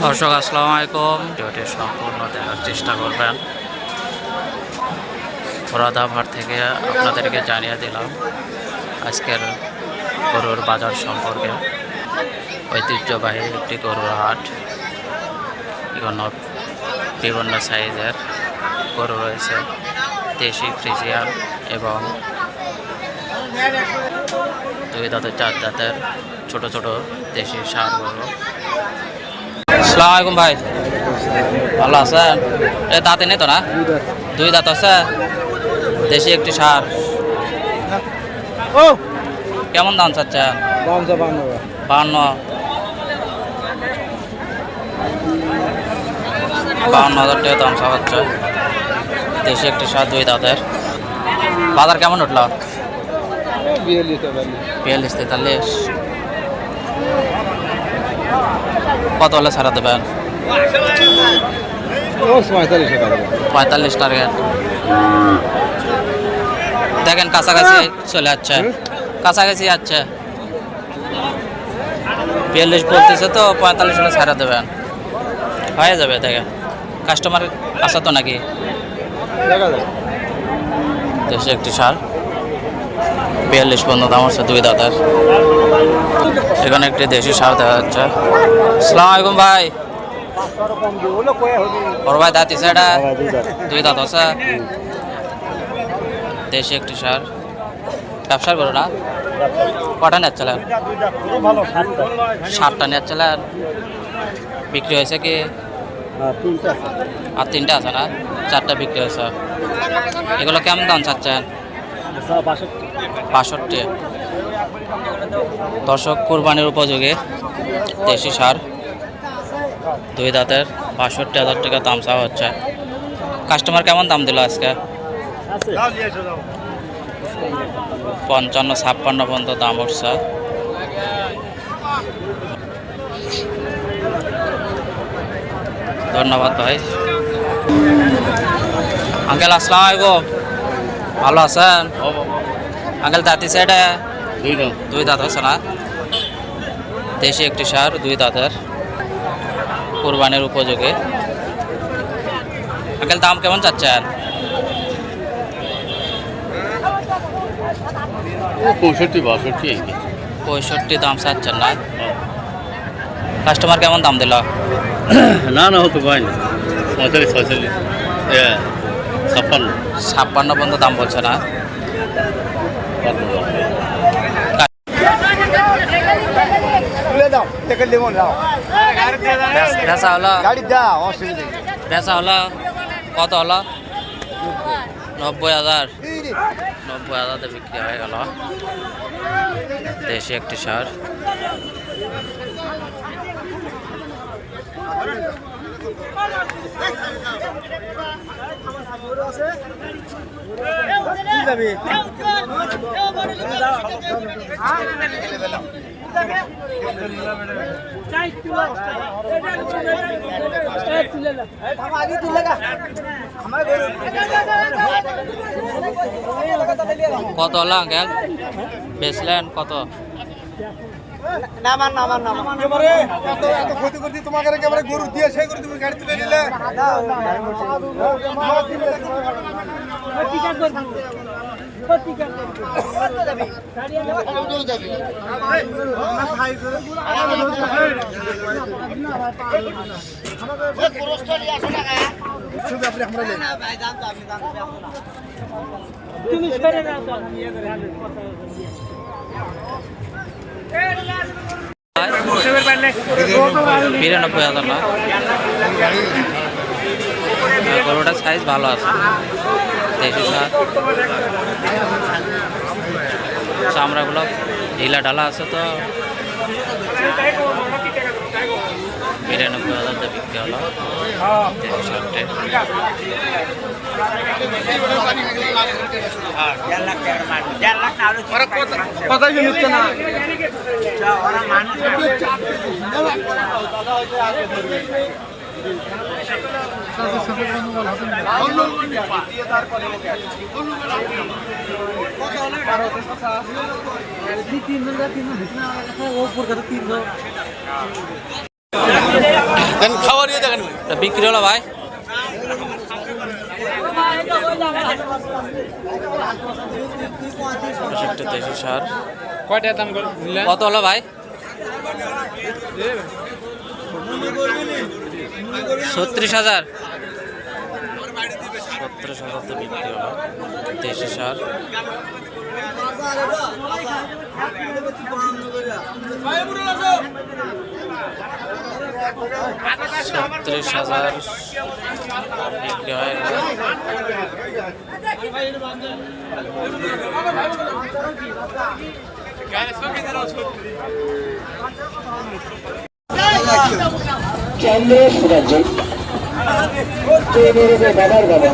দর্শক আসসালামু আলাইকুম। ভিডিওটি সম্পূর্ণ দেখার চেষ্টা করবেন। মুরাদাবাদ থেকে আপনাদেরকে জানিয়ে দিলাম আজকের গরুর বাজার সম্পর্কে। ঐতিহ্যবাহী একটি গরুর হাট। এখানে বিভিন্ন সাইজের গরু রয়েছে, দেশি ফ্রিজিয়ান এবং দুই দাঁতের চার দাঁতের ছোট ছোট দেশি ষাঁড় গরু। আসসালামু আলাইকুম ভাই, ভালো আছেন? এ দাঁতে নেই তো না? দুই দাঁত আছে, দেশি একটি ষাঁড়। কেমন দাম চাচ্ছেন? 52,000 টাকা দাম চা হচ্ছে। দেশি একটি ষাঁড়, দুই দাঁতের। বাজার কেমন উঠল? 42-43। কত হলে ছাড়া দেবেন? 45 টার্গেট। দেখেন কাছাকাছি চলে যাচ্ছে, কাছাকাছি যাচ্ছে। 42 বলতেছে তো, 45 হলে ছাড়া দেবেন, হয়ে যাবে। দেখেন কাস্টমার আসা তো নাকি। দেশে একটি ষাঁড়, 42 পর্যন্ত দাম হচ্ছে, দুই দাঁতের। এখানে একটি দেশি ষাঁড় দেখা যাচ্ছে। আসসালামু আলাইকুম ভাই, বড় ভাই দাঁত আছে? এটা দুই দাঁত আছে, দেশি একটি ষাঁড়। ব্যবসার করো না? কটা নিচ্ছিলেন? 7টা নিচ্ছিলেন। বিক্রি হয়েছে কি? আর 3টা আছে না? 4টা বিক্রি হয়েছে। এগুলো কেমন দাম চাচ্ছেন? 62। দর্শক, কুরবানির উপযোগী দেশি ষাঁড়, দুই দাঁতের, 62,000 টাকা দাম চাওয়া হচ্ছে। কাস্টমার কেমন দাম দিল আজকে? 55-56 পর্যন্ত দাম উঠছে। ধন্যবাদ ভাই। আঙ্কেল আসসালামু আলাইকুম, ভালো আছেন? আঙ্কেল দাঁতি সাইডে দুই দাঁত হচ্ছে না? দেশি একটি ষাঁড়, দুই দাঁতের, কুরবানির উপযোগী। আঙ্কেল দাম কেমন চাচ্ছেন? 65 দাম চাচ্ছেন না? কাস্টমার কেমন দাম দিল? না হতো পাইনি, 45-46, 56 পর্যন্ত দাম বলছে না? বেচা হলো? বেচা হলো কত হলো? 90,000। 90,000 বিক্রি হয়ে গেল দেশি একটি ষাঁড়। কত হলো আঙ্কেল? বেচলেন কত? ক্ষতি করছি তোমাকে, গরু দিয়ে সেই করে তুমি গাড়ি তুলে নিলে। গরুটার সাইজ ভালো আছে, দেশি ষাঁড়। চামড়াগুলো ঢিলা ঢালা আছে তো। 92,000 বিক্রি হলো দেশি ষাঁড়টে। খাওয়া দিয়ে দেখেন এটা বিক্রি হলো ভাই একটা দেশি সার কয়টা দাম দিলেন কত হলো ভাই 36,000 তো বিক্রি হলো দেশি সার $36,000 বিক্রি হয়ে গেল চন্দ্রেশ্বরাজ্য বাবার বাবা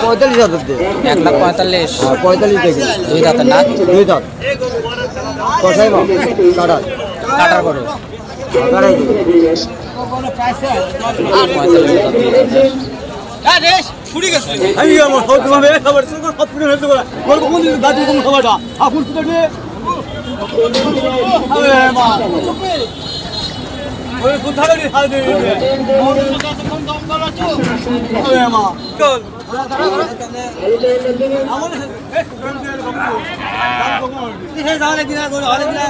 পঁয়তাল্লিশ হাজার দিয়ে 1,45,000 থেকে দুই দাঁতের না দুই দাঁত কষাই বা কাটার কাটার করো কাটাই দেবে 45,000 আমি আমার সব তোমার খাবার সব পুরো হতে পারে বলবো কোন দিন দাদু কোন খাবারটা আপন তো দে আরে মা ওই কোথায় রে হাল দে আরে মা চল আমার এই যাওয়ালে কিনা করে হলে কিনা